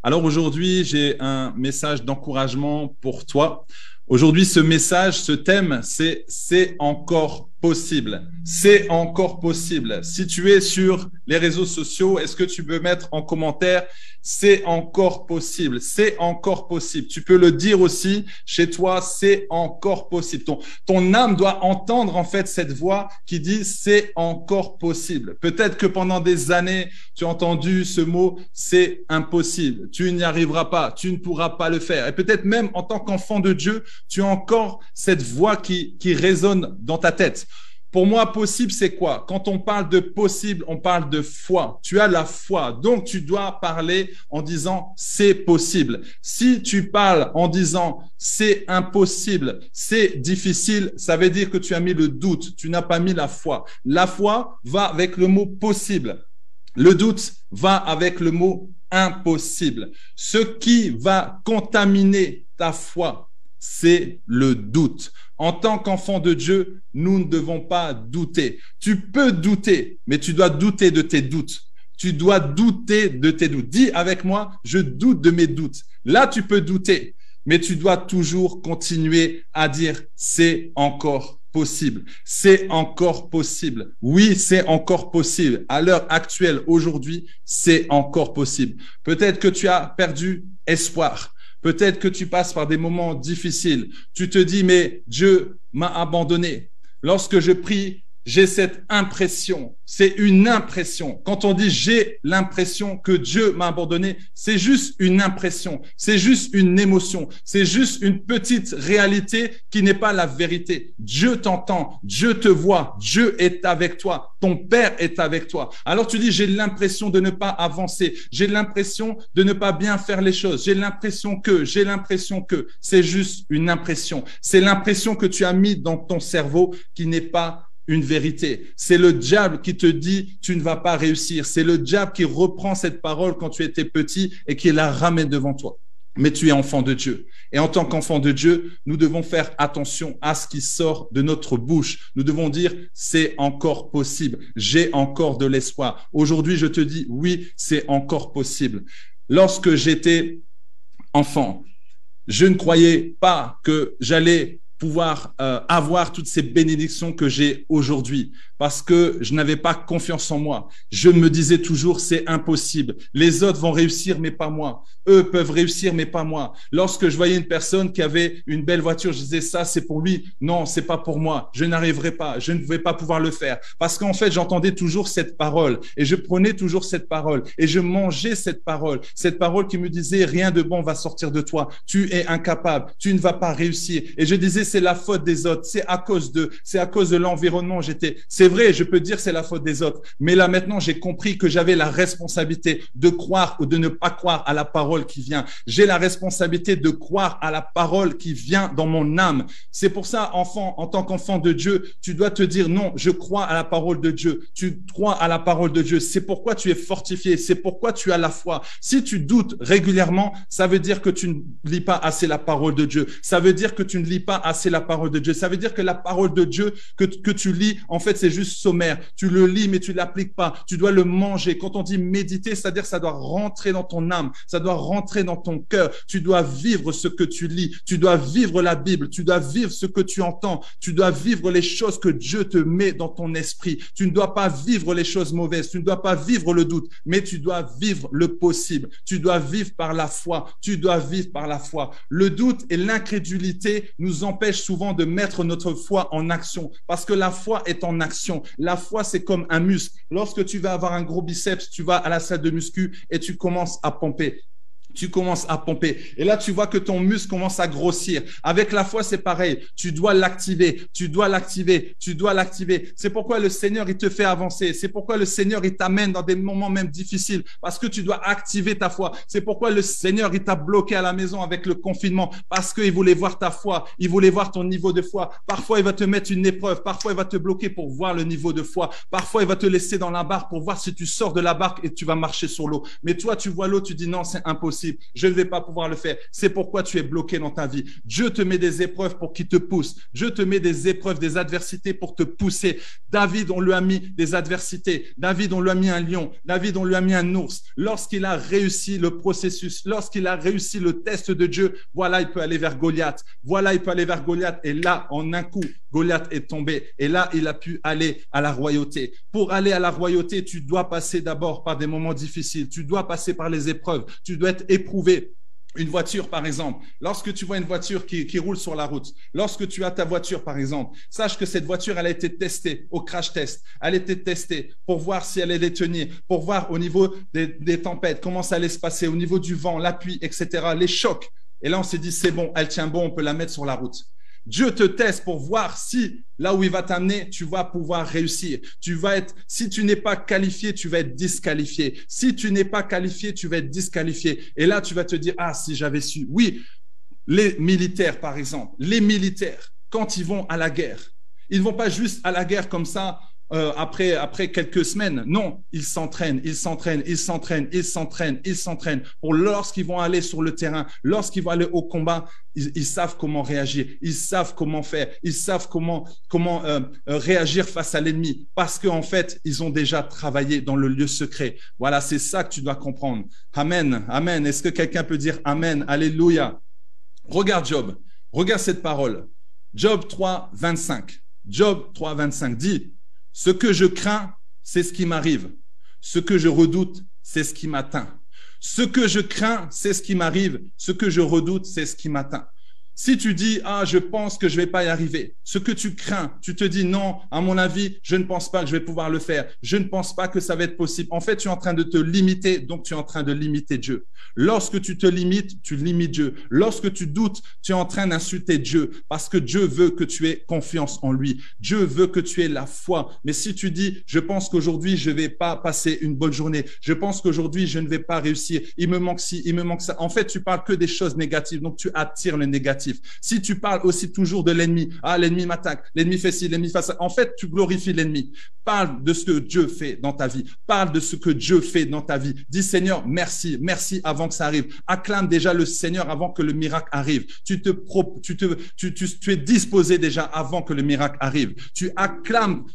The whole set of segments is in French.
Alors aujourd'hui, j'ai un message d'encouragement pour toi. Aujourd'hui, ce message, ce thème, c'est encore possible. C'est encore possible. Si tu es sur les réseaux sociaux, est-ce que tu peux mettre en commentaire c'est encore possible. C'est encore possible. Tu peux le dire aussi chez toi, c'est encore possible. Ton âme doit entendre en fait cette voix qui dit c'est encore possible. Peut-être que pendant des années, tu as entendu ce mot c'est impossible. Tu n'y arriveras pas. Tu ne pourras pas le faire. Et peut-être même en tant qu'enfant de Dieu, tu as encore cette voix qui résonne dans ta tête. Pour moi, possible, c'est quoi? Quand on parle de possible, on parle de foi. Tu as la foi. Donc, tu dois parler en disant c'est possible. Si tu parles en disant c'est impossible, c'est difficile, ça veut dire que tu as mis le doute. Tu n'as pas mis la foi. La foi va avec le mot possible. Le doute va avec le mot impossible. Ce qui va contaminer ta foi, c'est le doute. En tant qu'enfant de Dieu, nous ne devons pas douter. Tu peux douter, mais tu dois douter de tes doutes. Tu dois douter de tes doutes. Dis avec moi, je doute de mes doutes. Là, tu peux douter, mais tu dois toujours continuer à dire, c'est encore possible. C'est encore possible. Oui, c'est encore possible. À l'heure actuelle, aujourd'hui, c'est encore possible. Peut-être que tu as perdu espoir. Peut-être que tu passes par des moments difficiles. Tu te dis, mais Dieu m'a abandonné. Lorsque je prie, j'ai cette impression. C'est une impression. Quand on dit j'ai l'impression que Dieu m'a abandonné, c'est juste une impression. C'est juste une émotion. C'est juste une petite réalité qui n'est pas la vérité. Dieu t'entend. Dieu te voit. Dieu est avec toi. Ton Père est avec toi. Alors tu dis j'ai l'impression de ne pas avancer. J'ai l'impression de ne pas bien faire les choses. J'ai l'impression que. C'est juste une impression. C'est l'impression que tu as mis dans ton cerveau qui n'est pas une vérité. C'est le diable qui te dit tu ne vas pas réussir. C'est le diable qui reprend cette parole quand tu étais petit et qui la ramène devant toi. Mais tu es enfant de Dieu. Et en tant qu'enfant de Dieu, nous devons faire attention à ce qui sort de notre bouche. Nous devons dire c'est encore possible. J'ai encore de l'espoir. Aujourd'hui, je te dis oui, c'est encore possible. Lorsque j'étais enfant, je ne croyais pas que j'allais pouvoir avoir toutes ces bénédictions que j'ai aujourd'hui parce que je n'avais pas confiance en moi. Je me disais toujours, c'est impossible. Les autres vont réussir, mais pas moi. Eux peuvent réussir, mais pas moi. Lorsque je voyais une personne qui avait une belle voiture, je disais, ça, c'est pour lui. Non, c'est pas pour moi. Je n'arriverai pas. Je ne vais pas pouvoir le faire. Parce qu'en fait, j'entendais toujours cette parole et je prenais toujours cette parole et je mangeais cette parole qui me disait, rien de bon va sortir de toi. Tu es incapable. Tu ne vas pas réussir. Et je disais, c'est la faute des autres. C'est à cause de l'environnement. C'est vrai, je peux dire c'est la faute des autres. Mais là, maintenant, j'ai compris que j'avais la responsabilité de croire ou de ne pas croire à la parole qui vient. J'ai la responsabilité de croire à la parole qui vient dans mon âme. C'est pour ça, enfant, en tant qu'enfant de Dieu, tu dois te dire non, je crois à la parole de Dieu. Tu crois à la parole de Dieu. C'est pourquoi tu es fortifié. C'est pourquoi tu as la foi. Si tu doutes régulièrement, ça veut dire que tu ne lis pas assez la parole de Dieu. Ça veut dire que tu ne lis pas assez la parole de Dieu. Ça veut dire que la parole de Dieu que tu lis, en fait, c'est juste sommaire. Tu le lis, mais tu ne l'appliques pas. Tu dois le manger. Quand on dit méditer, c'est-à-dire que ça doit rentrer dans ton âme. Ça doit rentrer dans ton cœur. Tu dois vivre ce que tu lis. Tu dois vivre la Bible. Tu dois vivre ce que tu entends. Tu dois vivre les choses que Dieu te met dans ton esprit. Tu ne dois pas vivre les choses mauvaises. Tu ne dois pas vivre le doute, mais tu dois vivre le possible. Tu dois vivre par la foi. Tu dois vivre par la foi. Le doute et l'incrédulité nous empêchent souvent de mettre notre foi en action parce que la foi est en action. La foi, c'est comme un muscle. Lorsque tu vas avoir un gros biceps, tu vas à la salle de muscu et tu commences à pomper. Tu commences à pomper. Et là, tu vois que ton muscle commence à grossir. Avec la foi, c'est pareil. Tu dois l'activer. Tu dois l'activer. Tu dois l'activer. C'est pourquoi le Seigneur, il te fait avancer. C'est pourquoi le Seigneur, il t'amène dans des moments même difficiles. Parce que tu dois activer ta foi. C'est pourquoi le Seigneur, il t'a bloqué à la maison avec le confinement. Parce qu'il voulait voir ta foi. Il voulait voir ton niveau de foi. Parfois, il va te mettre une épreuve. Parfois, il va te bloquer pour voir le niveau de foi. Parfois, il va te laisser dans la barque pour voir si tu sors de la barque et tu vas marcher sur l'eau. Mais toi, tu vois l'eau, tu dis non, c'est impossible. possible, je ne vais pas pouvoir le faire. C'est pourquoi tu es bloqué dans ta vie. Dieu te met des épreuves pour qu'il te pousse. Dieu te met des épreuves, des adversités pour te pousser. David, on lui a mis des adversités. David, on lui a mis un lion. David, on lui a mis un ours. Lorsqu'il a réussi le processus, lorsqu'il a réussi le test de Dieu, voilà, il peut aller vers Goliath. Voilà, il peut aller vers Goliath. Et là, en un coup, Goliath est tombé. Et là, il a pu aller à la royauté. Pour aller à la royauté, tu dois passer d'abord par des moments difficiles. Tu dois passer par les épreuves. Tu dois être éprouvé. Une voiture, par exemple, lorsque tu vois une voiture qui roule sur la route, lorsque tu as ta voiture, par exemple, sache que cette voiture, elle a été testée au crash test. Elle a été testée pour voir si elle allait tenir, pour voir au niveau des tempêtes, comment ça allait se passer, au niveau du vent, l'appui, etc., les chocs. Et là, on s'est dit, c'est bon, elle tient bon, on peut la mettre sur la route. Dieu te teste pour voir si là où il va t'amener, tu vas pouvoir réussir. Si tu n'es pas qualifié, tu vas être disqualifié. Si tu n'es pas qualifié, tu vas être disqualifié. Et là, tu vas te dire, ah, si j'avais su. Oui, les militaires, par exemple, les militaires, quand ils vont à la guerre, ils ne vont pas juste à la guerre comme ça, après quelques semaines. Non, ils s'entraînent pour lorsqu'ils vont aller sur le terrain, lorsqu'ils vont aller au combat, ils savent comment réagir, ils savent comment faire, ils savent comment réagir face à l'ennemi parce qu'en fait, ils ont déjà travaillé dans le lieu secret. Voilà, c'est ça que tu dois comprendre. Amen, amen. Est-ce que quelqu'un peut dire amen, alléluia? Regarde Job, regarde cette parole. Job 3, 25. Job 3, 25 dit: ce que je crains, c'est ce qui m'arrive. Ce que je redoute, c'est ce qui m'atteint. Ce que je crains, c'est ce qui m'arrive. Ce que je redoute, c'est ce qui m'atteint. Si tu dis, ah, je pense que je vais pas y arriver, ce que tu crains, tu te dis, non, à mon avis, je ne pense pas que je vais pouvoir le faire. Je ne pense pas que ça va être possible. En fait, tu es en train de te limiter, donc tu es en train de limiter Dieu. Lorsque tu te limites, tu limites Dieu. Lorsque tu doutes, tu es en train d'insulter Dieu parce que Dieu veut que tu aies confiance en lui. Dieu veut que tu aies la foi. Mais si tu dis, je pense qu'aujourd'hui, je vais pas passer une bonne journée. Je pense qu'aujourd'hui, je ne vais pas réussir. Il me manque ci, il me manque ça. En fait, tu parles que des choses négatives, donc tu attires le négatif. Si tu parles aussi toujours de l'ennemi, ah, l'ennemi m'attaque, l'ennemi fait ci, l'ennemi fait ça, en fait, tu glorifies l'ennemi. Parle de ce que Dieu fait dans ta vie. Parle de ce que Dieu fait dans ta vie. Dis, Seigneur, merci, merci avant que ça arrive. Acclame déjà le Seigneur avant que le miracle arrive. Tu es disposé déjà avant que le miracle arrive. Tu acclames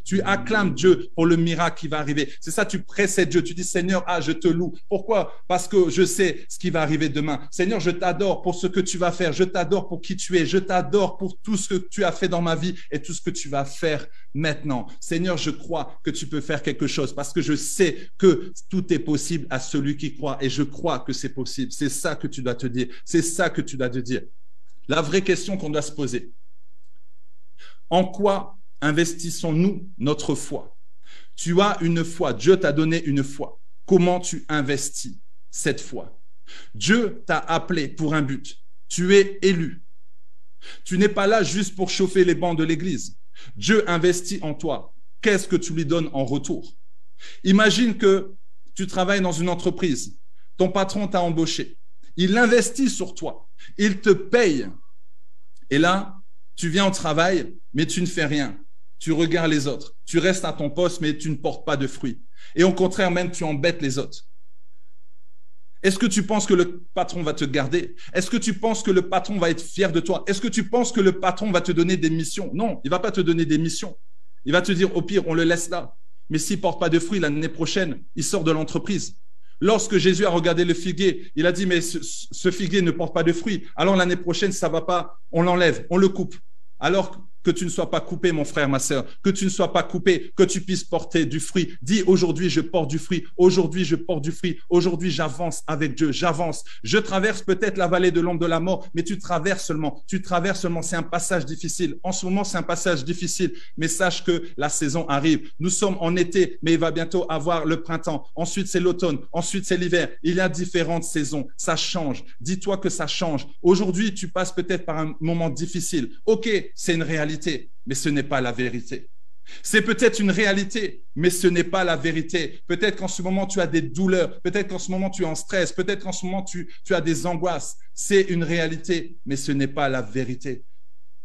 Dieu pour le miracle qui va arriver. C'est ça, tu précèdes Dieu. Tu dis, Seigneur, ah, je te loue. Pourquoi? Parce que je sais ce qui va arriver demain. Seigneur, je t'adore pour ce que tu vas faire. Je t'adore pour qui tu es. Je t'adore pour tout ce que tu as fait dans ma vie et tout ce que tu vas faire maintenant. Seigneur, je crois que tu peux faire quelque chose parce que je sais que tout est possible à celui qui croit et je crois que c'est possible. C'est ça que tu dois te dire. C'est ça que tu dois te dire. La vraie question qu'on doit se poser: en quoi investissons-nous notre foi? Tu as une foi. Dieu t'a donné une foi. Comment tu investis cette foi? Dieu t'a appelé pour un but. Tu es élu. Tu n'es pas là juste pour chauffer les bancs de l'église. Dieu investit en toi. Qu'est-ce que tu lui donnes en retour? Imagine que tu travailles dans une entreprise. Ton patron t'a embauché. Il investit sur toi. Il te paye. Et là, tu viens au travail, mais tu ne fais rien. Tu regardes les autres. Tu restes à ton poste, mais tu ne portes pas de fruits. Et au contraire, même, tu embêtes les autres. Est-ce que tu penses que le patron va te garder? Est-ce que tu penses que le patron va être fier de toi? Est-ce que tu penses que le patron va te donner des missions? Non, il ne va pas te donner des missions. Il va te dire, au pire, on le laisse là. Mais s'il ne porte pas de fruits, l'année prochaine, il sort de l'entreprise. Lorsque Jésus a regardé le figuier, il a dit, mais ce figuier ne porte pas de fruits. Alors l'année prochaine, ça ne va pas, on l'enlève, on le coupe. Alors que tu ne sois pas coupé, mon frère, ma sœur, que tu ne sois pas coupé, que tu puisses porter du fruit. Dis, aujourd'hui, je porte du fruit. Aujourd'hui, je porte du fruit. Aujourd'hui, j'avance avec Dieu. J'avance. Je traverse peut-être la vallée de l'ombre de la mort, mais tu traverses seulement. Tu traverses seulement. C'est un passage difficile. En ce moment, c'est un passage difficile, mais sache que la saison arrive. Nous sommes en été, mais il va bientôt avoir le printemps. Ensuite, c'est l'automne. Ensuite, c'est l'hiver. Il y a différentes saisons. Ça change. Dis-toi que ça change. Aujourd'hui, tu passes peut-être par un moment difficile. OK, c'est une réalité. Mais ce n'est pas la vérité. C'est peut-être une réalité, mais ce n'est pas la vérité. Peut-être qu'en ce moment, tu as des douleurs. Peut-être qu'en ce moment, tu es en stress. Peut-être qu'en ce moment, tu as des angoisses. C'est une réalité, mais ce n'est pas la vérité.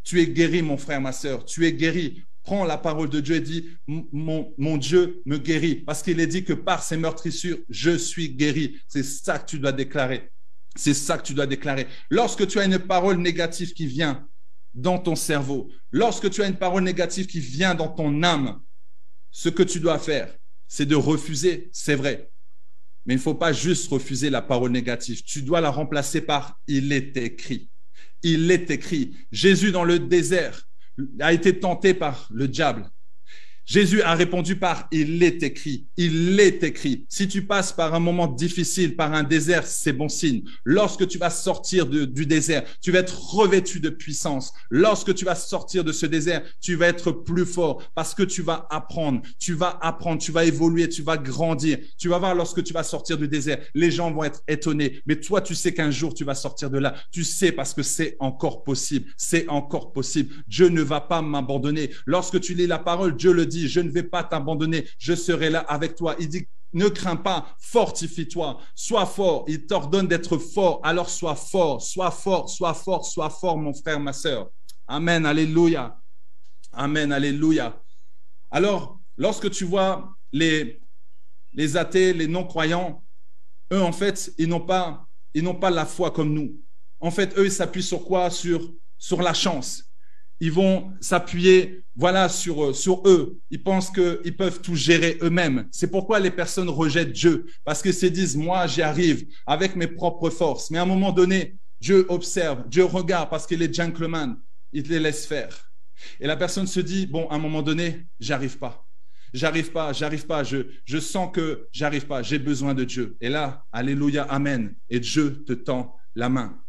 Tu es guéri, mon frère, ma sœur. Tu es guéri. Prends la parole de Dieu et dis, mon Dieu me guérit. Parce qu'il est dit que par ses meurtrissures, je suis guéri. C'est ça que tu dois déclarer. C'est ça que tu dois déclarer. Lorsque tu as une parole négative qui vient dans ton cerveau, lorsque tu as une parole négative qui vient dans ton âme, ce que tu dois faire, c'est de refuser, c'est vrai. Mais il ne faut pas juste refuser la parole négative. Tu dois la remplacer par « il est écrit ». Il est écrit. Jésus dans le désert a été tenté par le diable. Jésus a répondu par « il est écrit ». Il est écrit. Si tu passes par un moment difficile, par un désert, c'est bon signe. Lorsque tu vas sortir du désert, tu vas être revêtu de puissance. Lorsque tu vas sortir de ce désert, tu vas être plus fort parce que tu vas apprendre, tu vas évoluer, tu vas grandir. Tu vas voir lorsque tu vas sortir du désert, les gens vont être étonnés. Mais toi, tu sais qu'un jour, tu vas sortir de là. Tu sais parce que c'est encore possible. C'est encore possible. Dieu ne va pas m'abandonner. Lorsque tu lis la parole, Dieu le dit. Je ne vais pas t'abandonner, je serai là avec toi. Il dit, ne crains pas, fortifie-toi, sois fort. Il t'ordonne d'être fort, alors sois fort, sois fort, sois fort, sois fort, mon frère, ma sœur. Amen, alléluia. Amen, alléluia. Alors, lorsque tu vois les athées, les non-croyants, eux, en fait, ils n'ont pas la foi comme nous. En fait, eux, ils s'appuient sur quoi? Sur la chance. Ils vont s'appuyer sur eux. Ils pensent qu'ils peuvent tout gérer eux-mêmes. C'est pourquoi les personnes rejettent Dieu, parce qu'ils se disent, moi, j'y arrive avec mes propres forces. Mais à un moment donné, Dieu observe, Dieu regarde, parce qu'il est gentleman, il les laisse faire. Et la personne se dit, bon, à un moment donné, j'arrive pas. J'arrive pas, je sens que j'arrive pas, j'ai besoin de Dieu. Et là, alléluia, amen. Et Dieu te tend la main.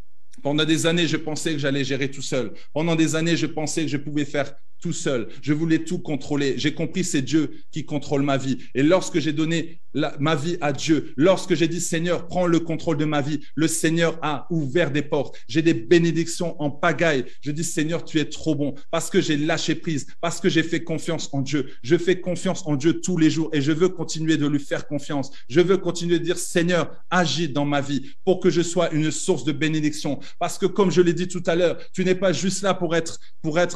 Pendant des années, je pensais que j'allais gérer tout seul. Pendant des années, je pensais que je pouvais faire tout seul. Je voulais tout contrôler. J'ai compris, c'est Dieu qui contrôle ma vie. Et lorsque j'ai donné ma vie à Dieu, lorsque j'ai dit, Seigneur, prends le contrôle de ma vie, le Seigneur a ouvert des portes. J'ai des bénédictions en pagaille. Je dis, Seigneur, tu es trop bon parce que j'ai lâché prise, parce que j'ai fait confiance en Dieu. Je fais confiance en Dieu tous les jours et je veux continuer de lui faire confiance. Je veux continuer de dire, Seigneur, agis dans ma vie pour que je sois une source de bénédiction. Parce que comme je l'ai dit tout à l'heure, tu n'es pas juste là pour être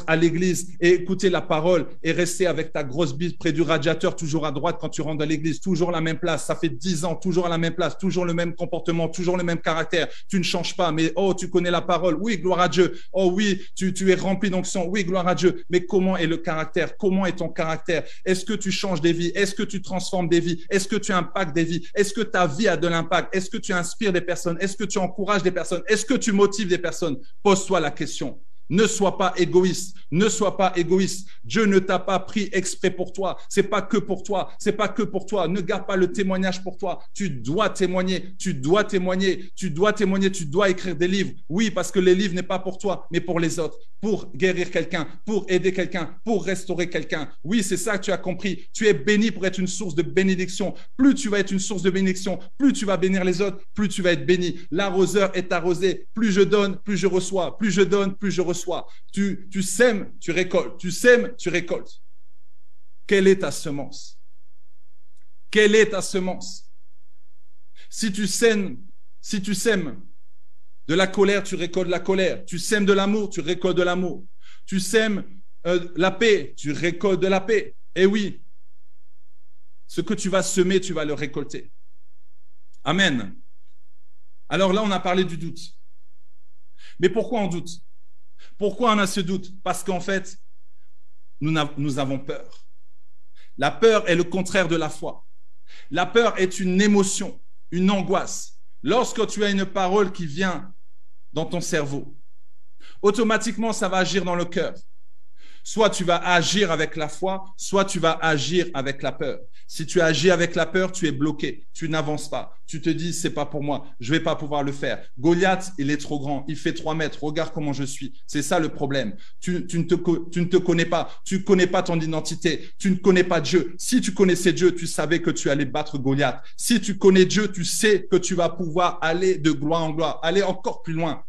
à l'église et écouter la parole et rester avec ta grosse bite près du radiateur, toujours à droite quand tu rentres dans l'église, toujours la même place. Ça fait 10 ans, toujours à la même place, toujours le même comportement, toujours le même caractère. Tu ne changes pas, mais oh, tu connais la parole. Oui, gloire à Dieu. Oh oui, tu es rempli d'onction. Oui, gloire à Dieu. Mais comment est le caractère? Comment est ton caractère? Est-ce que tu changes des vies? Est-ce que tu transformes des vies? Est-ce que tu impactes des vies? Est-ce que ta vie a de l'impact? Est-ce que tu inspires des personnes? Est-ce que tu encourages des personnes? Est-ce que tu motives des personnes? Pose-toi la question. Ne sois pas égoïste. Ne sois pas égoïste. Dieu ne t'a pas pris exprès pour toi. C'est pas que pour toi. C'est pas que pour toi. Ne garde pas le témoignage pour toi. Tu dois témoigner. Tu dois témoigner. Tu dois témoigner. Tu dois écrire des livres. Oui, parce que les livres n'est pas pour toi, mais pour les autres. Pour guérir quelqu'un, pour aider quelqu'un, pour restaurer quelqu'un. Oui, c'est ça que tu as compris. Tu es béni pour être une source de bénédiction. Plus tu vas être une source de bénédiction, plus tu vas bénir les autres, plus tu vas être béni. L'arroseur est arrosé. Plus je donne, plus je reçois. Plus je donne, plus je reçois. Tu sèmes, tu récoltes. Tu sèmes, tu récoltes. Quelle est ta semence? Quelle est ta semence? Si tu sèmes de la colère, tu récoltes de la colère. Tu sèmes de l'amour, tu récoltes de l'amour. Tu sèmes la paix, tu récoltes de la paix. Et oui, ce que tu vas semer, tu vas le récolter. Amen. Alors là, on a parlé du doute. Mais pourquoi on doute? Pourquoi on a ce doute? Parce qu'en fait, nous avons peur. La peur est le contraire de la foi. La peur est une émotion, une angoisse. Lorsque tu as une parole qui vient dans ton cerveau, automatiquement, ça va agir dans le cœur. Soit tu vas agir avec la foi, soit tu vas agir avec la peur. Si tu agis avec la peur, tu es bloqué, tu n'avances pas. Tu te dis, c'est pas pour moi, je vais pas pouvoir le faire. Goliath, il est trop grand, il fait 3 mètres, regarde comment je suis. C'est ça le problème. Tu ne te connais pas, tu connais pas ton identité, tu ne connais pas Dieu. Si tu connaissais Dieu, tu savais que tu allais battre Goliath. Si tu connais Dieu, tu sais que tu vas pouvoir aller de gloire en gloire, aller encore plus loin.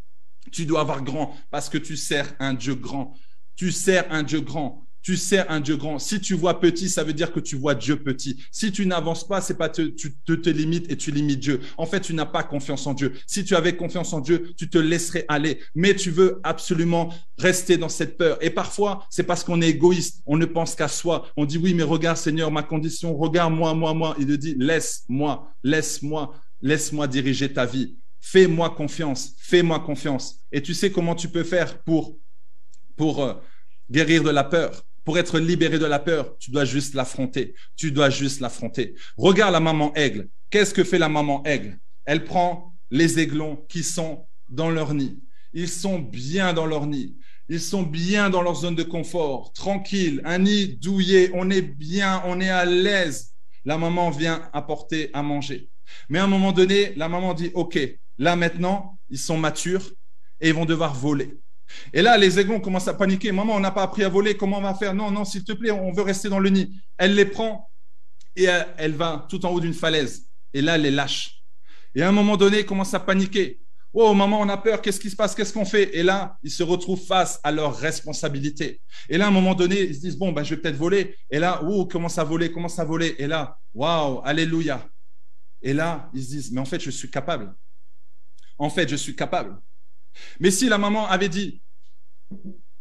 Tu dois avoir grand parce que tu sers un Dieu grand. Tu sers un Dieu grand. Tu sers un Dieu grand. Si tu vois petit, ça veut dire que tu vois Dieu petit. Si tu n'avances pas, c'est pas tu te limites et tu limites Dieu. En fait, tu n'as pas confiance en Dieu. Si tu avais confiance en Dieu, tu te laisserais aller. Mais tu veux absolument rester dans cette peur. Et parfois, c'est parce qu'on est égoïste. On ne pense qu'à soi. On dit, oui, mais regarde, Seigneur, ma condition. Regarde moi. Il te dit, laisse-moi diriger ta vie. fais-moi confiance, fais-moi confiance. Et tu sais comment tu peux faire pour guérir de la peur, pour être libéré de la peur, tu dois juste l'affronter. Tu dois juste l'affronter. Regarde la maman aigle. Qu'est-ce que fait la maman aigle? Elle prend les aiglons qui sont dans leur nid. Ils sont bien dans leur nid. Ils sont bien dans leur zone de confort, tranquille, un nid douillet, on est bien, on est à l'aise. La maman vient apporter à manger. Mais à un moment donné, la maman dit, OK, là maintenant, ils sont matures et ils vont devoir voler. Et là, les aiglons commencent à paniquer. Maman, on n'a pas appris à voler, comment on va faire? Non, non, s'il te plaît, on veut rester dans le nid. Elle les prend et elle va tout en haut d'une falaise. Et là, elle les lâche. Et à un moment donné, ils commencent à paniquer. Oh, maman, on a peur, qu'est-ce qui se passe, qu'est-ce qu'on fait? Et là, ils se retrouvent face à leurs responsabilités. Et là, à un moment donné, ils se disent, bon, ben, je vais peut-être voler. Et là, oh, commence à voler, commence à voler. Et là, waouh, alléluia. Et là, ils se disent, mais en fait, je suis capable. En fait, je suis capable. Mais si la maman avait dit,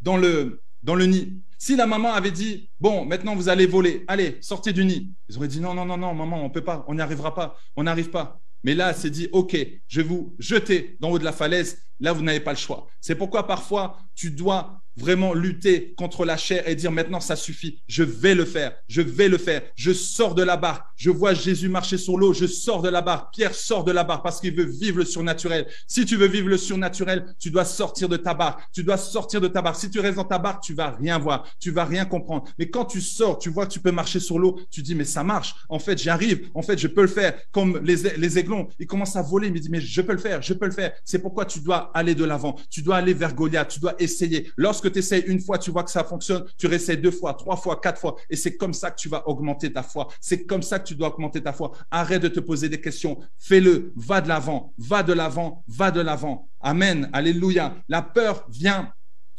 dans le nid, si la maman avait dit, bon, maintenant vous allez voler, allez, sortez du nid, ils auraient dit, non, non, non, non, maman, on ne peut pas, on n'y arrivera pas, on n'arrive pas. Mais là, c'est dit, OK, je vais vous jeter d'en haut de la falaise. Là, vous n'avez pas le choix. C'est pourquoi parfois, tu dois vraiment lutter contre la chair et dire maintenant, ça suffit. Je vais le faire. Je vais le faire. Je sors de la barque. Je vois Jésus marcher sur l'eau. Je sors de la barque. Pierre sort de la barque parce qu'il veut vivre le surnaturel. Si tu veux vivre le surnaturel, tu dois sortir de ta barque. Tu dois sortir de ta barque. Si tu restes dans ta barque, tu vas rien voir. Tu vas rien comprendre. Mais quand tu sors, tu vois que tu peux marcher sur l'eau. Tu dis, mais ça marche. En fait, j'y arrive. En fait, je peux le faire. Comme les aiglons, ils commencent à voler. Ils me disent, mais je peux le faire. Je peux le faire. C'est pourquoi tu dois aller de l'avant. Tu dois aller vers Goliath. Tu dois essayer. Lorsque tu essayes une fois, tu vois que ça fonctionne. Tu réessayes 2 fois, 3 fois, 4 fois. Et c'est comme ça que tu vas augmenter ta foi. C'est comme ça que tu dois augmenter ta foi. Arrête de te poser des questions. Fais-le. Va de l'avant. Va de l'avant. Va de l'avant. Amen. Alléluia. La peur vient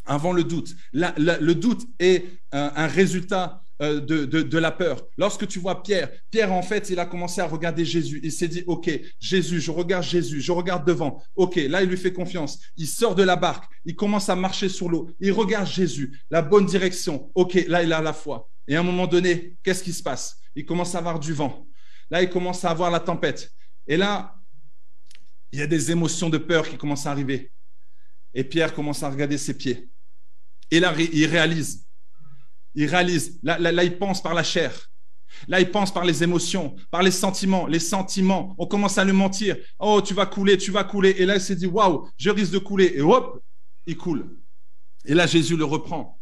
avant le doute. Le doute est un résultat de la peur. Lorsque tu vois Pierre, en fait, il a commencé à regarder Jésus. Il s'est dit, OK, Jésus, je regarde devant. OK, là, il lui fait confiance. Il sort de la barque. Il commence à marcher sur l'eau. Il regarde Jésus, la bonne direction. OK, là, il a la foi. Et à un moment donné, qu'est-ce qui se passe? Il commence à avoir du vent. Là, il commence à avoir la tempête. Et là, il y a des émotions de peur qui commencent à arriver. Et Pierre commence à regarder ses pieds. Et là, il réalise. Là, il pense par la chair. Là, il pense par les émotions, par les sentiments. Les sentiments, on commence à lui mentir. Oh, tu vas couler. Et là, il s'est dit, waouh, je risque de couler. Et hop, il coule. Et là, Jésus le reprend.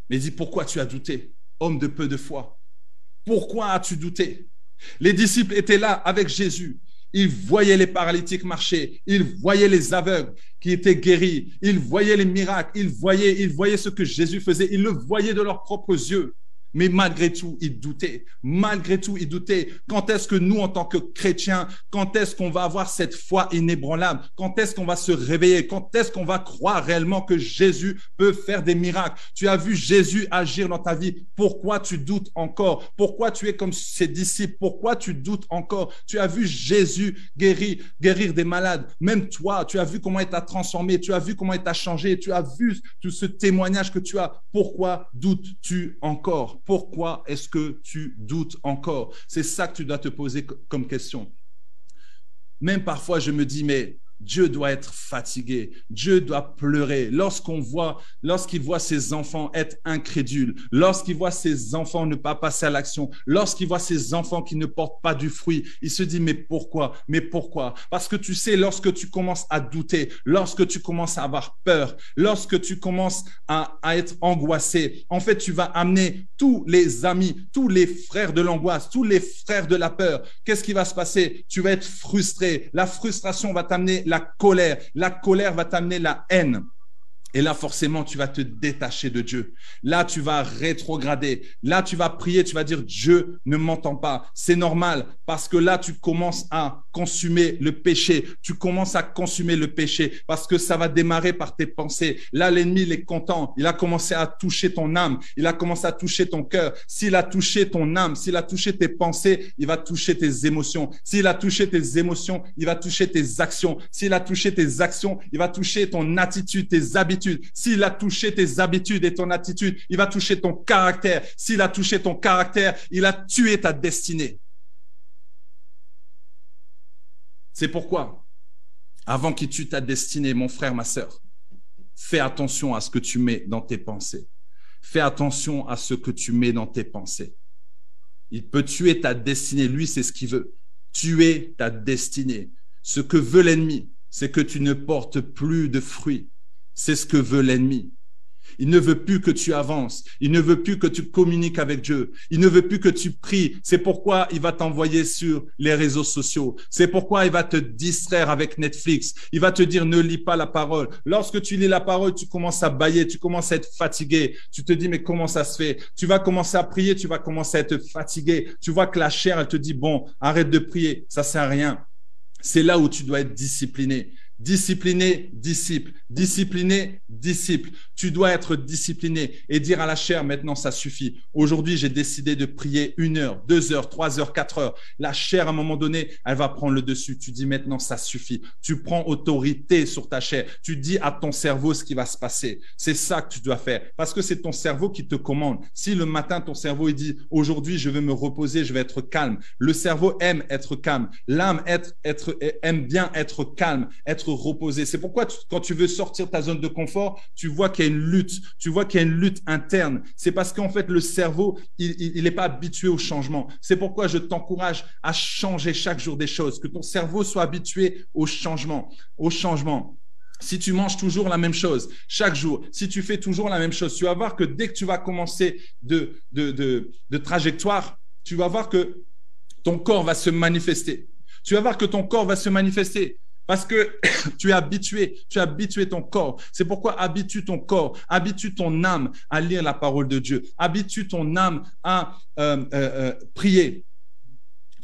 Mais il dit, pourquoi tu as douté, homme de peu de foi? Pourquoi as-tu douté? Les disciples étaient là avec Jésus. Ils voyaient les paralytiques marcher. Ils voyaient les aveugles qui étaient guéris. Ils voyaient les miracles. Ils voyaient ce que Jésus faisait. Ils le voyaient de leurs propres yeux. Mais malgré tout, ils doutaient. Malgré tout, ils doutaient. Quand est-ce que nous, en tant que chrétiens, quand est-ce qu'on va avoir cette foi inébranlable? Quand est-ce qu'on va se réveiller? Quand est-ce qu'on va croire réellement que Jésus peut faire des miracles? Tu as vu Jésus agir dans ta vie. Pourquoi tu doutes encore? Pourquoi tu es comme ses disciples? Pourquoi tu doutes encore? Tu as vu Jésus guérir des malades. Même toi, tu as vu comment il t'a transformé. Tu as vu comment il t'a changé. Tu as vu tout ce témoignage que tu as. Pourquoi doutes-tu encore? Pourquoi est-ce que tu doutes encore? C'est ça que tu dois te poser comme question. Même parfois, je me dis, mais Dieu doit être fatigué, Dieu doit pleurer. Lorsqu'il voit ses enfants être incrédules, lorsqu'il voit ses enfants ne pas passer à l'action, lorsqu'il voit ses enfants qui ne portent pas du fruit, il se dit, mais pourquoi? Mais pourquoi? Parce que tu sais, lorsque tu commences à douter, lorsque tu commences à avoir peur, lorsque tu commences à être angoissé, en fait, tu vas amener tous les amis, tous les frères de l'angoisse, tous les frères de la peur. Qu'est-ce qui va se passer? Tu vas être frustré. La frustration va t'amener la colère va t'amener la haine. Et là, forcément, tu vas te détacher de Dieu. Là, tu vas rétrograder. Là, tu vas prier, tu vas dire, Dieu ne m'entend pas. C'est normal parce que là, tu commences à consumer le péché. Tu commences à consumer le péché parce que ça va démarrer par tes pensées. Là, l'ennemi, il est content. Il a commencé à toucher ton âme. Il a commencé à toucher ton cœur. S'il a touché ton âme, s'il a touché tes pensées, il va toucher tes émotions. S'il a touché tes émotions, il va toucher tes actions. S'il a touché tes actions, il va toucher ton attitude, tes habitudes. S'il a touché tes habitudes et ton attitude, il va toucher ton caractère. S'il a touché ton caractère, il a tué ta destinée. C'est pourquoi avant qu'il tue ta destinée, mon frère, ma sœur, fais attention à ce que tu mets dans tes pensées. Fais attention à ce que tu mets dans tes pensées. Il peut tuer ta destinée. Lui, c'est ce qu'il veut. Tuer ta destinée. Ce que veut l'ennemi, c'est que tu ne portes plus de fruits. C'est ce que veut l'ennemi. Il ne veut plus que tu avances. Il ne veut plus que tu communiques avec Dieu. Il ne veut plus que tu pries. C'est pourquoi il va t'envoyer sur les réseaux sociaux. C'est pourquoi il va te distraire avec Netflix. Il va te dire ne lis pas la parole. Lorsque tu lis la parole, tu commences à bâiller, tu commences à être fatigué. Tu te dis mais comment ça se fait? Tu vas commencer à prier, tu vas commencer à être fatigué. Tu vois que la chair, elle te dit bon, arrête de prier, ça sert à rien. C'est là où tu dois être discipliné. Discipliné, disciple. Discipliné, disciple. Tu dois être discipliné et dire à la chair, maintenant, ça suffit. Aujourd'hui, j'ai décidé de prier 1 heure, 2 heures, 3 heures, 4 heures. La chair, à un moment donné, elle va prendre le dessus. Tu dis, maintenant, ça suffit. Tu prends autorité sur ta chair. Tu dis à ton cerveau ce qui va se passer. C'est ça que tu dois faire parce que c'est ton cerveau qui te commande. Si le matin, ton cerveau, il dit, aujourd'hui, je vais me reposer, je vais être calme. Le cerveau aime être calme. L'âme aime bien être calme, être reposé. C'est pourquoi quand tu veux sortir de ta zone de confort, tu vois qu'il y a une lutte. Tu vois qu'il y a une lutte interne. C'est parce qu'en fait, le cerveau, il n'est pas habitué au changement. C'est pourquoi je t'encourage à changer chaque jour des choses, que ton cerveau soit habitué au changement, au changement. Si tu manges toujours la même chose chaque jour, si tu fais toujours la même chose, tu vas voir que dès que tu vas commencer de trajectoire, tu vas voir que ton corps va se manifester. Tu vas voir que ton corps va se manifester. Parce que tu as habitué ton corps. C'est pourquoi habitue ton corps, habitue ton âme à lire la parole de Dieu, habitue ton âme à prier.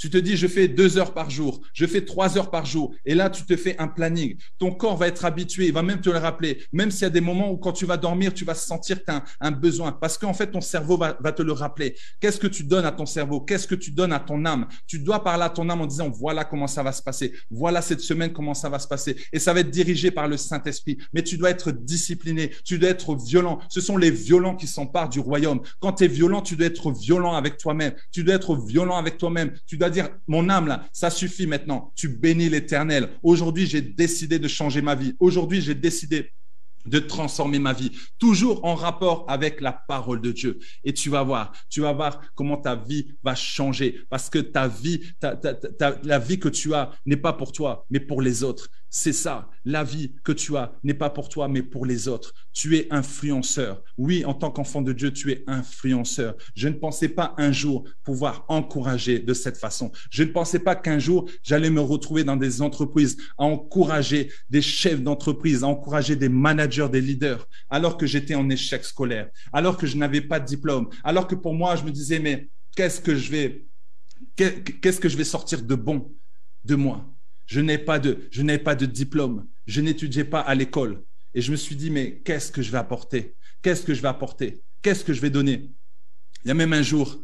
Tu te dis, je fais 2 heures par jour, je fais 3 heures par jour. Et là, tu te fais un planning. Ton corps va être habitué, il va même te le rappeler. Même s'il y a des moments où quand tu vas dormir, tu vas sentir que tu as un besoin. Parce qu'en fait, ton cerveau va te le rappeler. Qu'est-ce que tu donnes à ton cerveau? Qu'est-ce que tu donnes à ton âme? Tu dois parler à ton âme en disant, voilà comment ça va se passer. Voilà cette semaine, comment ça va se passer. Et ça va être dirigé par le Saint-Esprit. Mais tu dois être discipliné, tu dois être violent. Ce sont les violents qui s'emparent du royaume. Quand tu es violent, tu dois être violent avec toi-même. Tu dois être violent avec toi-même. Tu dois dire, mon âme là, ça suffit maintenant. Tu bénis l'Éternel. Aujourd'hui, j'ai décidé de changer ma vie. Aujourd'hui, j'ai décidé de transformer ma vie, toujours en rapport avec la parole de Dieu. Et tu vas voir comment ta vie va changer parce que ta vie, la vie que tu as n'est pas pour toi, mais pour les autres. C'est ça, la vie que tu as n'est pas pour toi, mais pour les autres. Tu es influenceur. Oui, en tant qu'enfant de Dieu, tu es influenceur. Je ne pensais pas un jour pouvoir encourager de cette façon. Je ne pensais pas qu'un jour, j'allais me retrouver dans des entreprises, à encourager des chefs d'entreprise, à encourager des managers, des leaders, alors que j'étais en échec scolaire, alors que je n'avais pas de diplôme, alors que pour moi, je me disais, mais qu'est-ce que je vais sortir de bon de moi? Je n'ai pas de diplôme. Je n'étudiais pas à l'école. Et je me suis dit, mais qu'est-ce que je vais apporter? Qu'est-ce que je vais apporter? Qu'est-ce que je vais donner? Il y a même un jour,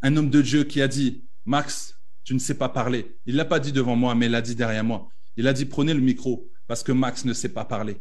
un homme de Dieu qui a dit, Max, tu ne sais pas parler. Il ne l'a pas dit devant moi, mais il l'a dit derrière moi. Il a dit, prenez le micro parce que Max ne sait pas parler.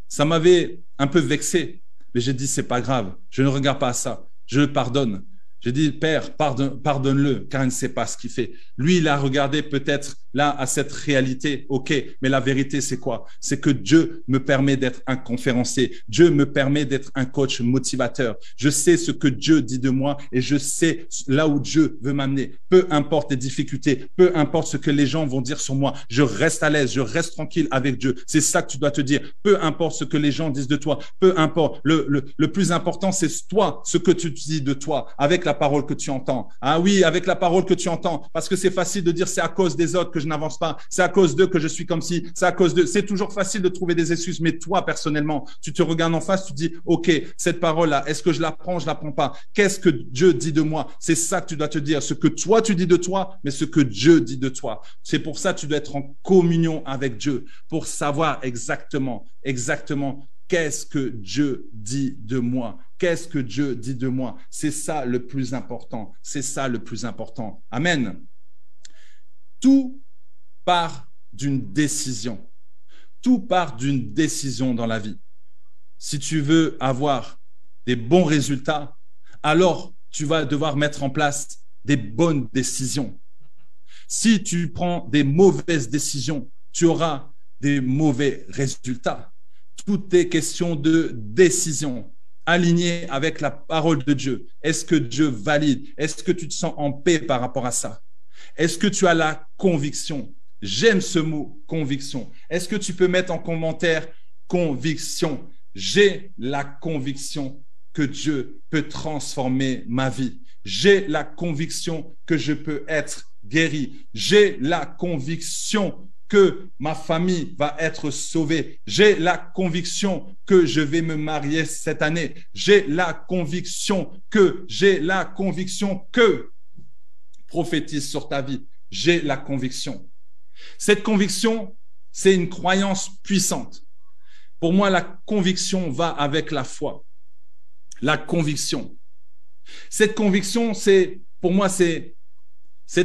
Ça m'avait un peu vexé, mais j'ai dit, c'est pas grave. Je ne regarde pas à ça. Je le pardonne. J'ai dit, Père, pardonne-le, car il ne sait pas ce qu'il fait. Lui, il a regardé peut-être là à cette réalité, ok, mais la vérité, c'est quoi? C'est que Dieu me permet d'être un conférencier. Dieu me permet d'être un coach motivateur. Je sais ce que Dieu dit de moi et je sais là où Dieu veut m'amener. Peu importe les difficultés, peu importe ce que les gens vont dire sur moi, je reste à l'aise, je reste tranquille avec Dieu. C'est ça que tu dois te dire. Peu importe ce que les gens disent de toi, peu importe. Le plus important, c'est toi, ce que tu dis de toi, avec la parole que tu entends. Ah oui, avec la parole que tu entends, parce que c'est facile de dire c'est à cause des autres que je n'avance pas, c'est à cause d'eux que je suis comme ci, c'est à cause d'eux. C'est toujours facile de trouver des excuses, mais toi, personnellement, tu te regardes en face, tu dis, OK, cette parole-là, est-ce que je la prends, je la prends pas? Qu'est-ce que Dieu dit de moi? C'est ça que tu dois te dire, ce que toi, tu dis de toi, mais ce que Dieu dit de toi. C'est pour ça que tu dois être en communion avec Dieu, pour savoir exactement qu'est-ce que Dieu dit de moi? Qu'est-ce que Dieu dit de moi? C'est ça le plus important. C'est ça le plus important. Amen. Tout part d'une décision. Tout part d'une décision dans la vie. Si tu veux avoir des bons résultats, alors tu vas devoir mettre en place des bonnes décisions. Si tu prends des mauvaises décisions, tu auras des mauvais résultats. Tout est question de décision, alignée avec la parole de Dieu. Est-ce que Dieu valide? Est-ce que tu te sens en paix par rapport à ça? Est-ce que tu as la conviction? J'aime ce mot, conviction. Est-ce que tu peux mettre en commentaire conviction? J'ai la conviction que Dieu peut transformer ma vie. J'ai la conviction que je peux être guéri. J'ai la conviction que ma famille va être sauvée. J'ai la conviction que je vais me marier cette année. J'ai la conviction que prophétise sur ta vie. J'ai la conviction. Cette conviction, c'est une croyance puissante. Pour moi, la conviction va avec la foi. La conviction. Cette conviction, pour moi, c'est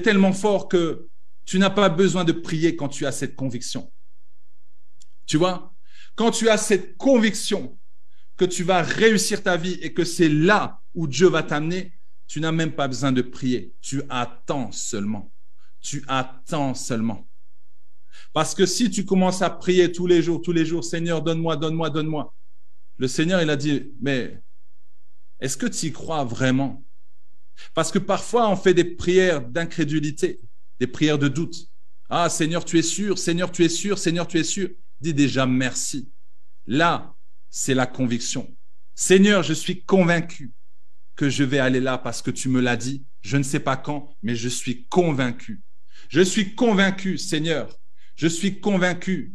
tellement fort que tu n'as pas besoin de prier quand tu as cette conviction. Tu vois, quand tu as cette conviction que tu vas réussir ta vie et que c'est là où Dieu va t'amener, tu n'as même pas besoin de prier. Tu attends seulement. Tu attends seulement. Parce que si tu commences à prier tous les jours, Seigneur, donne-moi, donne-moi, donne-moi. Le Seigneur, il a dit, mais est-ce que tu y crois vraiment? Parce que parfois, on fait des prières d'incrédulité, des prières de doute. Ah, Seigneur, tu es sûr, Seigneur, tu es sûr, Seigneur, tu es sûr. Dis déjà merci. Là, c'est la conviction. Seigneur, je suis convaincu que je vais aller là parce que tu me l'as dit. Je ne sais pas quand, mais je suis convaincu. Je suis convaincu, Seigneur. Je suis convaincu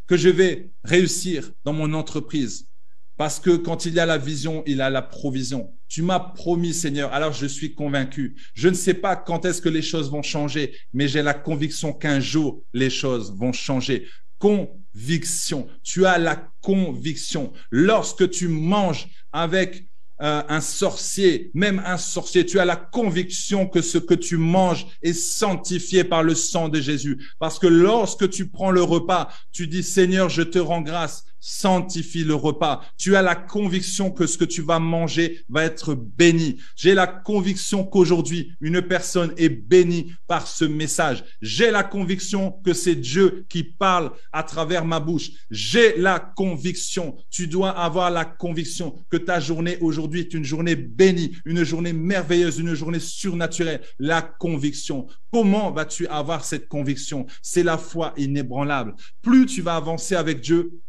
que je vais réussir dans mon entreprise. Parce que quand il y a la vision, il y a la provision. Tu m'as promis, Seigneur, alors je suis convaincu. Je ne sais pas quand est-ce que les choses vont changer, mais j'ai la conviction qu'un jour, les choses vont changer. Conviction. Tu as la conviction. Lorsque tu manges avec un sorcier, même un sorcier, tu as la conviction que ce que tu manges est sanctifié par le sang de Jésus. Parce que lorsque tu prends le repas, tu dis, Seigneur, je te rends grâce. Sanctifie le repas. Tu as la conviction que ce que tu vas manger va être béni. J'ai la conviction qu'aujourd'hui, une personne est bénie par ce message. J'ai la conviction que c'est Dieu qui parle à travers ma bouche. J'ai la conviction. Tu dois avoir la conviction que ta journée aujourd'hui est une journée bénie, une journée merveilleuse, une journée surnaturelle. La conviction. Comment vas-tu avoir cette conviction? C'est la foi inébranlable. Plus tu vas avancer avec Dieu,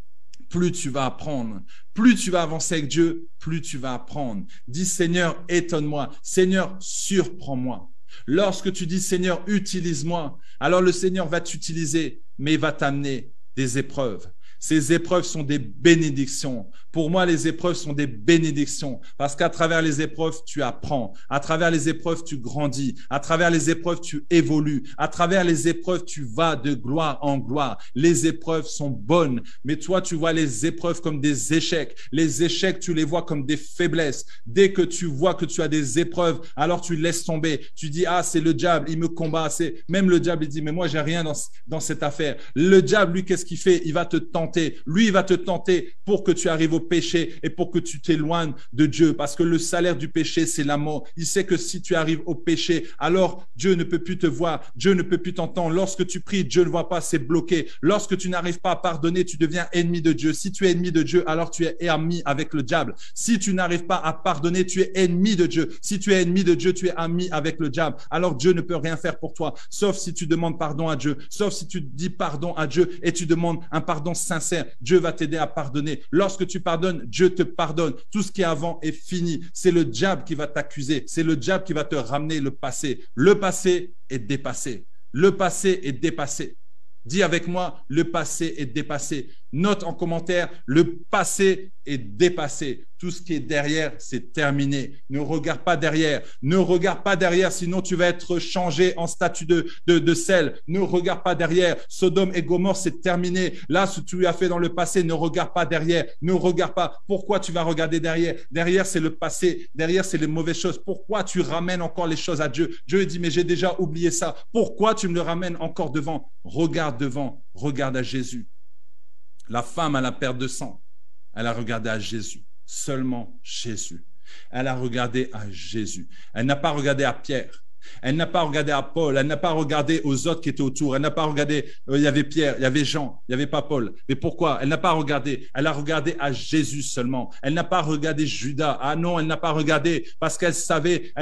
plus tu vas apprendre. Plus tu vas avancer avec Dieu, plus tu vas apprendre. Dis, Seigneur, étonne-moi. Seigneur, surprends-moi. Lorsque tu dis, Seigneur, utilise-moi, alors le Seigneur va t'utiliser, mais il va t'amener des épreuves. Ces épreuves sont des bénédictions. Pour moi, les épreuves sont des bénédictions parce qu'à travers les épreuves, tu apprends. À travers les épreuves, tu grandis. À travers les épreuves, tu évolues. À travers les épreuves, tu vas de gloire en gloire. Les épreuves sont bonnes, mais toi, tu vois les épreuves comme des échecs. Les échecs, tu les vois comme des faiblesses. Dès que tu vois que tu as des épreuves, alors tu laisses tomber. Tu dis, ah, c'est le diable, il me combat. Même le diable, il dit, mais moi, j'ai rien dans cette affaire. Le diable, lui, qu'est-ce qu'il fait? Il va te tenter. Lui, il va te tenter pour que tu arrives au péché et pour que tu t'éloignes de Dieu. Parce que le salaire du péché, c'est la mort. Il sait que si tu arrives au péché, alors Dieu ne peut plus te voir. Dieu ne peut plus t'entendre. Lorsque tu pries, Dieu ne voit pas, c'est bloqué. Lorsque tu n'arrives pas à pardonner, tu deviens ennemi de Dieu. Si tu es ennemi de Dieu, alors tu es ami avec le diable. Si tu n'arrives pas à pardonner, tu es ennemi de Dieu. Si tu es ennemi de Dieu, tu es ami avec le diable. Alors Dieu ne peut rien faire pour toi, sauf si tu demandes pardon à Dieu, sauf si tu dis pardon à Dieu et tu demandes un pardon sincère. Dieu va t'aider à pardonner. Lorsque tu pardonnes, Dieu te pardonne. Tout ce qui est avant est fini. C'est le diable qui va t'accuser. C'est le diable qui va te ramener le passé. Le passé est dépassé. Le passé est dépassé. Dis avec moi, le passé est dépassé. Note en commentaire, le passé est dépassé. Tout ce qui est derrière, c'est terminé. Ne regarde pas derrière. Ne regarde pas derrière, sinon tu vas être changé en statue de sel. Ne regarde pas derrière. Sodome et Gomorrhe, c'est terminé. Là, ce que tu as fait dans le passé, ne regarde pas derrière. Ne regarde pas. Pourquoi tu vas regarder derrière? Derrière, c'est le passé. Derrière, c'est les mauvaises choses. Pourquoi tu ramènes encore les choses à Dieu? Dieu dit, mais j'ai déjà oublié ça. Pourquoi tu me le ramènes encore devant? Regarde devant. Regarde à Jésus. La femme à la perte de sang, elle a regardé à Jésus, seulement Jésus. Elle a regardé à Jésus. Elle n'a pas regardé à Pierre. Elle n'a pas regardé à Paul, elle n'a pas regardé aux autres qui étaient autour, elle n'a pas regardé, il y avait Pierre, il y avait Jean, il n'y avait pas Paul. Mais pourquoi? Elle n'a pas regardé, elle a regardé à Jésus seulement. Elle n'a pas regardé Judas. Ah non, elle n'a pas regardé parce qu'elle savait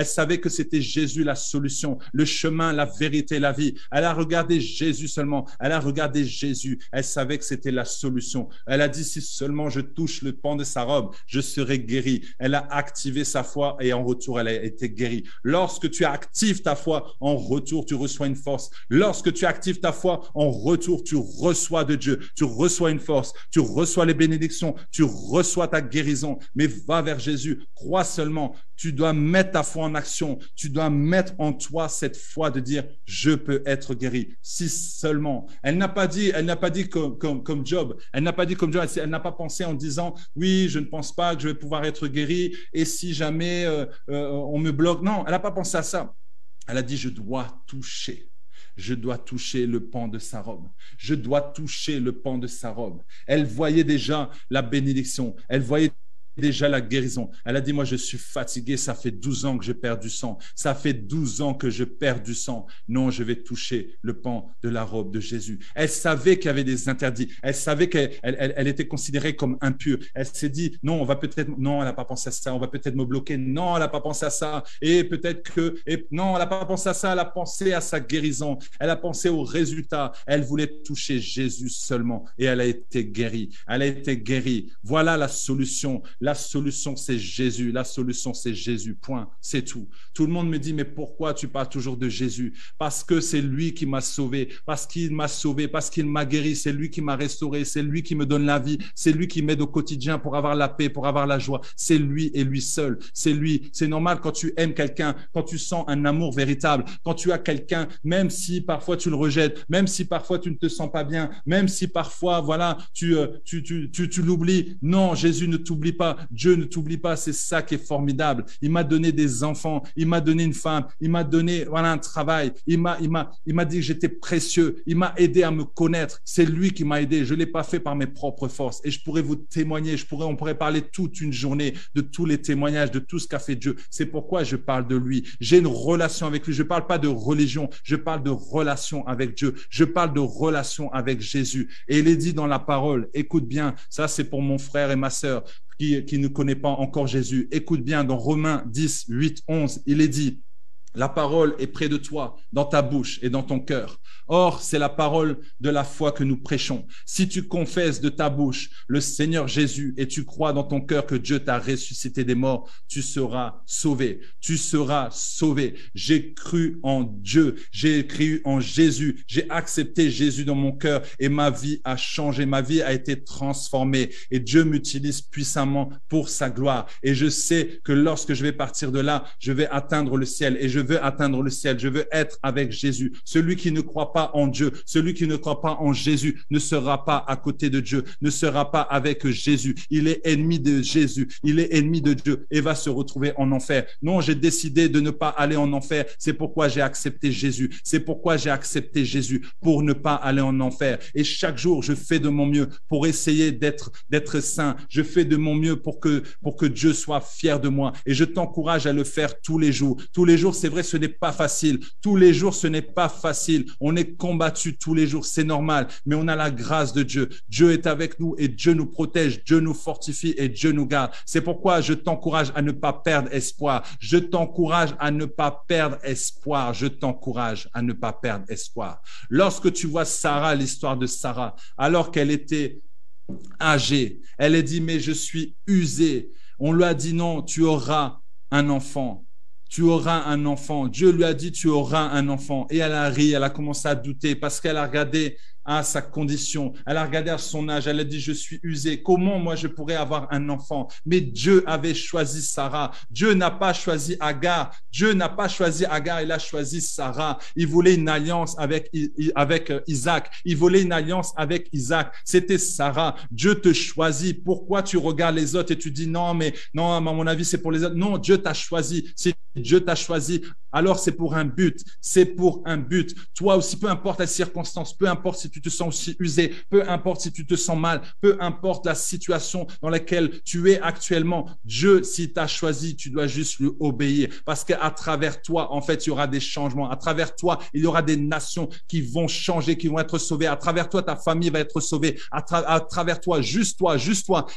que c'était Jésus la solution, le chemin, la vérité, la vie. Elle a regardé Jésus seulement, elle a regardé Jésus, elle savait que c'était la solution. Elle a dit, si seulement je touche le pan de sa robe, je serai guéri. Elle a activé sa foi et en retour, elle a été guérie. Lorsque tu actives ta foi, en retour, tu reçois une force. Lorsque tu actives ta foi, en retour, tu reçois de Dieu. Tu reçois une force, tu reçois les bénédictions, tu reçois ta guérison. Mais va vers Jésus, crois seulement. Tu dois mettre ta foi en action. Tu dois mettre en toi cette foi de dire, je peux être guéri. Si seulement. Elle n'a pas dit comme Job. Elle n'a pas dit comme Job. Elle n'a pas pensé en disant, oui, je ne pense pas que je vais pouvoir être guéri. Et si jamais on me bloque. Non, elle n'a pas pensé à ça. Elle a dit, je dois toucher le pan de sa robe. Je dois toucher le pan de sa robe. Elle voyait déjà la bénédiction. Elle voyait déjà la guérison. Elle a dit, moi, je suis fatiguée. Ça fait 12 ans que je perds du sang. Ça fait 12 ans que je perds du sang. Non, je vais toucher le pan de la robe de Jésus. Elle savait qu'il y avait des interdits. Elle savait qu'elle était considérée comme impure. Elle s'est dit, non, non, elle n'a pas pensé à ça. On va peut-être me bloquer. Non, elle n'a pas pensé à ça. Et peut-être non, elle n'a pas pensé à ça. Elle a pensé à sa guérison. Elle a pensé au résultat. Elle voulait toucher Jésus seulement. Et elle a été guérie. Elle a été guérie. Voilà la solution. La solution, c'est Jésus. La solution, c'est Jésus. Point. C'est tout. Tout le monde me dit, mais pourquoi tu parles toujours de Jésus? Parce que c'est lui qui m'a sauvé. Parce qu'il m'a sauvé. Parce qu'il m'a guéri. C'est lui qui m'a restauré. C'est lui qui me donne la vie. C'est lui qui m'aide au quotidien pour avoir la paix, pour avoir la joie. C'est lui et lui seul. C'est lui. C'est normal quand tu aimes quelqu'un, quand tu sens un amour véritable, quand tu as quelqu'un, même si parfois tu le rejettes, même si parfois tu ne te sens pas bien, même si parfois, voilà, tu l'oublies. Non, Jésus ne t'oublie pas. Dieu ne t'oublie pas, c'est ça qui est formidable. Il m'a donné des enfants, il m'a donné une femme, il m'a donné un travail, il m'a dit que j'étais précieux, il m'a aidé à me connaître. C'est lui qui m'a aidé. Je l'ai pas fait par mes propres forces. Et je pourrais vous témoigner, on pourrait parler toute une journée de tous les témoignages, de tout ce qu'a fait Dieu. C'est pourquoi je parle de lui. J'ai une relation avec lui. Je parle pas de religion, je parle de relation avec Dieu. Je parle de relation avec Jésus. Et il est dit dans la parole, écoute bien, ça c'est pour mon frère et ma sœur qui ne connaît pas encore Jésus. Écoute bien, dans Romains 10, 8, 11, il est dit, la parole est près de toi, dans ta bouche et dans ton cœur. Or, c'est la parole de la foi que nous prêchons. Si tu confesses de ta bouche le Seigneur Jésus et tu crois dans ton cœur que Dieu t'a ressuscité des morts, tu seras sauvé. Tu seras sauvé. J'ai cru en Dieu. J'ai cru en Jésus. J'ai accepté Jésus dans mon cœur et ma vie a changé. Ma vie a été transformée et Dieu m'utilise puissamment pour sa gloire. Et je sais que lorsque je vais partir de là, je vais atteindre le ciel et je veux atteindre le ciel. Je veux être avec Jésus. Celui qui ne croit pas en Dieu, celui qui ne croit pas en Jésus ne sera pas à côté de Dieu, ne sera pas avec Jésus. Il est ennemi de Jésus, il est ennemi de Dieu et va se retrouver en enfer. Non, j'ai décidé de ne pas aller en enfer. C'est pourquoi j'ai accepté Jésus. C'est pourquoi j'ai accepté Jésus pour ne pas aller en enfer. Et chaque jour, je fais de mon mieux pour essayer d'être saint. Je fais de mon mieux pour que Dieu soit fier de moi. Et je t'encourage à le faire tous les jours. Tous les jours, c'est vrai, ce n'est pas facile. Tous les jours, ce n'est pas facile. On est combattu tous les jours, c'est normal, mais on a la grâce de Dieu. Dieu est avec nous et Dieu nous protège, Dieu nous fortifie et Dieu nous garde. C'est pourquoi je t'encourage à ne pas perdre espoir. Je t'encourage à ne pas perdre espoir. Je t'encourage à ne pas perdre espoir. Lorsque tu vois Sarah, l'histoire de Sarah, alors qu'elle était âgée, elle a dit, mais je suis usée. On lui a dit, non, tu auras un enfant. Tu auras un enfant. Dieu lui a dit, tu auras un enfant. Et elle a ri, elle a commencé à douter parce qu'elle a regardé à sa condition. Elle a regardé à son âge. Elle a dit, je suis usée. Comment moi je pourrais avoir un enfant? Mais Dieu avait choisi Sarah. Dieu n'a pas choisi Agar. Dieu n'a pas choisi Agar. Il a choisi Sarah. Il voulait une alliance avec Isaac. Il voulait une alliance avec Isaac. C'était Sarah. Dieu te choisit. Pourquoi tu regardes les autres et tu dis non, mais non, à mon avis, c'est pour les autres. Non, Dieu t'a choisi. Si Dieu t'a choisi, alors c'est pour un but. C'est pour un but. Toi aussi, peu importe la circonstance, peu importe si tu te sens aussi usé, peu importe si tu te sens mal, peu importe la situation dans laquelle tu es actuellement, Dieu, s'il t'a choisi, tu dois juste lui obéir parce qu'à travers toi, en fait, il y aura des changements. À travers toi, il y aura des nations qui vont changer, qui vont être sauvées. À travers toi, ta famille va être sauvée. À travers toi, juste toi,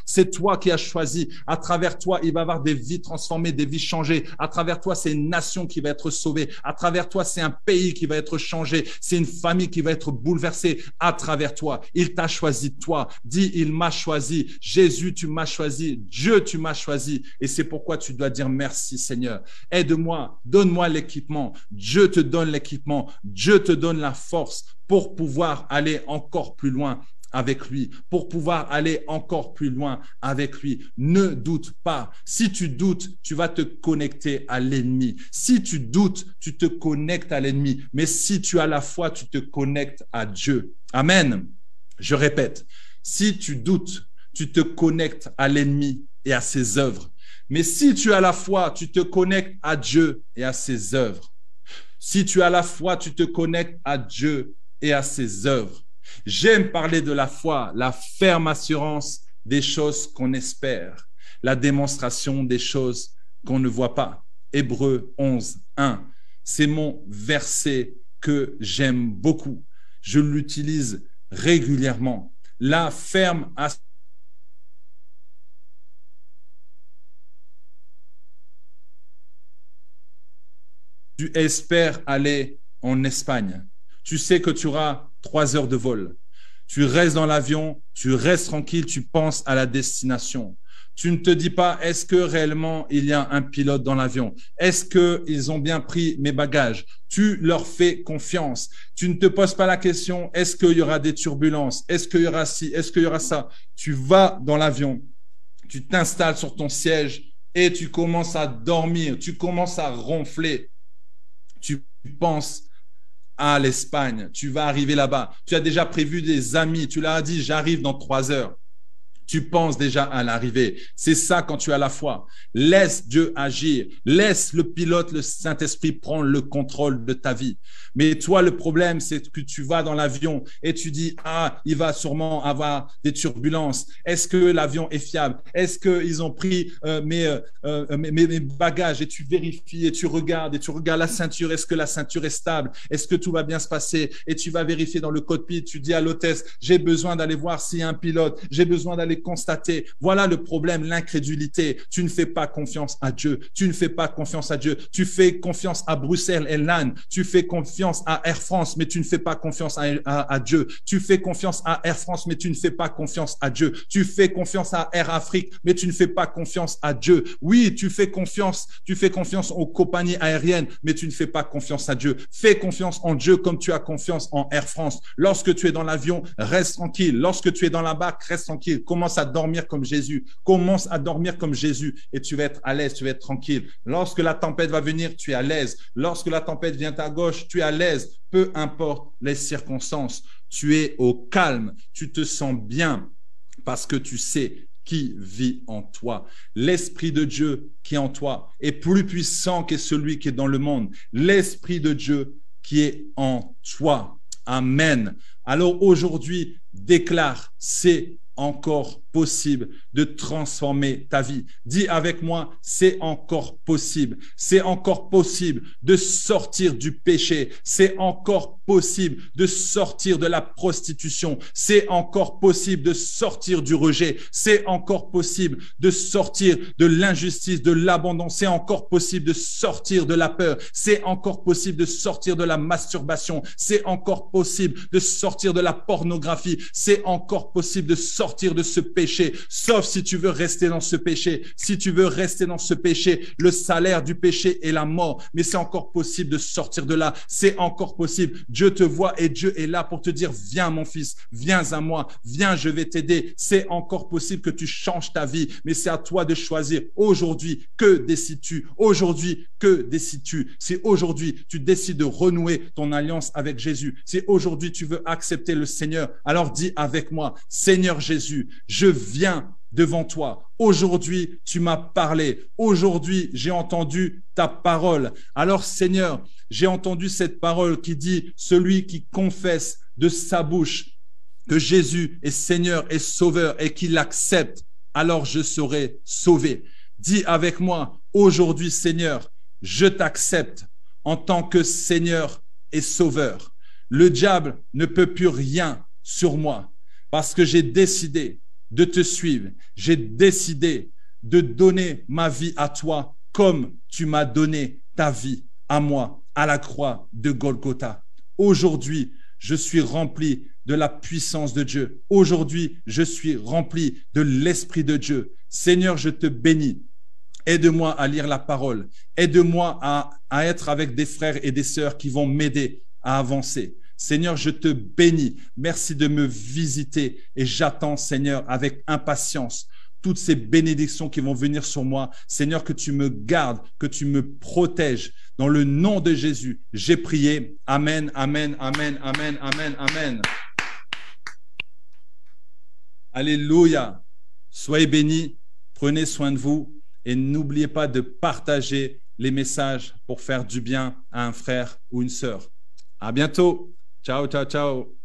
c'est toi qui as choisi. À travers toi, il va y avoir des vies transformées, des vies changées. À travers toi, c'est une nation qui va être sauvée. À travers toi, c'est un pays qui va être changé. C'est une famille qui va être bouleversée. À travers toi, il t'a choisi, toi. Dis, il m'a choisi. Jésus, tu m'as choisi. Dieu, tu m'as choisi. Et c'est pourquoi tu dois dire merci, Seigneur. Aide-moi, donne-moi l'équipement. Dieu te donne l'équipement. Dieu te donne la force pour pouvoir aller encore plus loin avec lui, pour pouvoir aller encore plus loin avec lui. Ne doute pas. Si tu doutes, tu vas te connecter à l'ennemi. Si tu doutes, tu te connectes à l'ennemi. Mais si tu as la foi, tu te connectes à Dieu. Amen. Je répète, si tu doutes, tu te connectes à l'ennemi et à ses œuvres. Mais si tu as la foi, tu te connectes à Dieu et à ses œuvres. Si tu as la foi, tu te connectes à Dieu et à ses œuvres. J'aime parler de la foi, la ferme assurance des choses qu'on espère, la démonstration des choses qu'on ne voit pas. Hébreux 11, 1. C'est mon verset que j'aime beaucoup. Je l'utilise régulièrement. La ferme assurance. Tu espères aller en Espagne. Tu sais que tu auras 3 heures de vol. Tu restes dans l'avion, tu restes tranquille, tu penses à la destination. Tu ne te dis pas, est-ce que réellement il y a un pilote dans l'avion? Est-ce qu'ils ont bien pris mes bagages? Tu leur fais confiance. Tu ne te poses pas la question, est-ce qu'il y aura des turbulences? Est-ce qu'il y aura ci? Est-ce qu'il y aura ça? Tu vas dans l'avion, tu t'installes sur ton siège et tu commences à dormir, tu commences à ronfler. Tu penses à l'Espagne, tu vas arriver là-bas, tu as déjà prévu des amis, tu leur as dit j'arrive dans 3 heures. Tu penses déjà à l'arrivée. C'est ça quand tu as la foi. Laisse Dieu agir. Laisse le pilote, le Saint-Esprit prendre le contrôle de ta vie. Mais toi, le problème, c'est que tu vas dans l'avion et tu dis, ah, il va sûrement avoir des turbulences. Est-ce que l'avion est fiable? Est-ce qu'ils ont pris mes bagages? Et tu vérifies et tu regardes la ceinture. Est-ce que la ceinture est stable? Est-ce que tout va bien se passer? Et tu vas vérifier dans le cockpit. Tu dis à l'hôtesse, j'ai besoin d'aller voir s'il y a un pilote. J'ai besoin d'aller constater. Voilà le problème, l'incrédulité. Tu ne fais pas confiance à Dieu. Tu ne fais pas confiance à Dieu. Tu fais confiance à Bruxelles Airlines. Tu fais confiance à Air France, mais tu ne fais pas confiance à Dieu. Tu fais confiance à Air France, mais tu ne fais pas confiance à Dieu. Tu fais confiance à Air Afrique, mais tu ne fais pas confiance à Dieu. Oui, tu fais confiance aux compagnies aériennes, mais tu ne fais pas confiance à Dieu. Fais confiance en Dieu comme tu as confiance en Air France. Lorsque tu es dans l'avion, reste tranquille. Lorsque tu es dans la barque, reste tranquille. Commence à dormir comme Jésus. Commence à dormir comme Jésus et tu vas être à l'aise, tu vas être tranquille. Lorsque la tempête va venir, tu es à l'aise. Lorsque la tempête vient à gauche, tu es à l'aise. Peu importe les circonstances, tu es au calme, tu te sens bien parce que tu sais qui vit en toi. L'Esprit de Dieu qui est en toi est plus puissant que celui qui est dans le monde. L'Esprit de Dieu qui est en toi. Amen. Alors aujourd'hui, déclare, c'est encore possible de transformer ta vie. Dis avec moi, c'est encore possible. C'est encore possible de sortir du péché. C'est encore possible de sortir de la prostitution. C'est encore possible de sortir du rejet. C'est encore possible de sortir de l'injustice, de l'abandon. C'est encore possible de sortir de la peur. C'est encore possible de sortir de la masturbation. C'est encore possible de sortir de la pornographie. C'est encore possible de sortir de ce péché, sauf si tu veux rester dans ce péché. Si tu veux rester dans ce péché, le salaire du péché est la mort, mais c'est encore possible de sortir de là. C'est encore possible. Dieu te voit et Dieu est là pour te dire, viens mon fils, viens à moi, viens, je vais t'aider. C'est encore possible que tu changes ta vie, mais c'est à toi de choisir. Aujourd'hui, que décides-tu? Aujourd'hui, que décides-tu? Si aujourd'hui, tu décides de renouer ton alliance avec Jésus, si aujourd'hui, tu veux accepter le Seigneur, alors dis avec moi, Seigneur Jésus, je viens devant toi. Aujourd'hui, tu m'as parlé. Aujourd'hui, j'ai entendu ta parole. Alors, Seigneur, j'ai entendu cette parole qui dit, celui qui confesse de sa bouche que Jésus est Seigneur et Sauveur et qu'il l'accepte, alors je serai sauvé. Dis avec moi, aujourd'hui Seigneur, je t'accepte en tant que Seigneur et Sauveur. Le diable ne peut plus rien sur moi parce que j'ai décidé de te suivre. J'ai décidé de donner ma vie à toi comme tu m'as donné ta vie à moi à la croix de Golgotha. Aujourd'hui, je suis rempli de la puissance de Dieu. Aujourd'hui, je suis rempli de l'Esprit de Dieu. Seigneur, je te bénis. Aide-moi à lire la parole. Aide-moi à être avec des frères et des sœurs qui vont m'aider à avancer. Seigneur, je te bénis. Merci de me visiter et j'attends, Seigneur, avec impatience toutes ces bénédictions qui vont venir sur moi. Seigneur, que tu me gardes, que tu me protèges. Dans le nom de Jésus, j'ai prié. Amen, amen, amen, amen, amen, amen. Alléluia. Soyez bénis, prenez soin de vous et n'oubliez pas de partager les messages pour faire du bien à un frère ou une sœur. À bientôt. Ciao, ciao, ciao.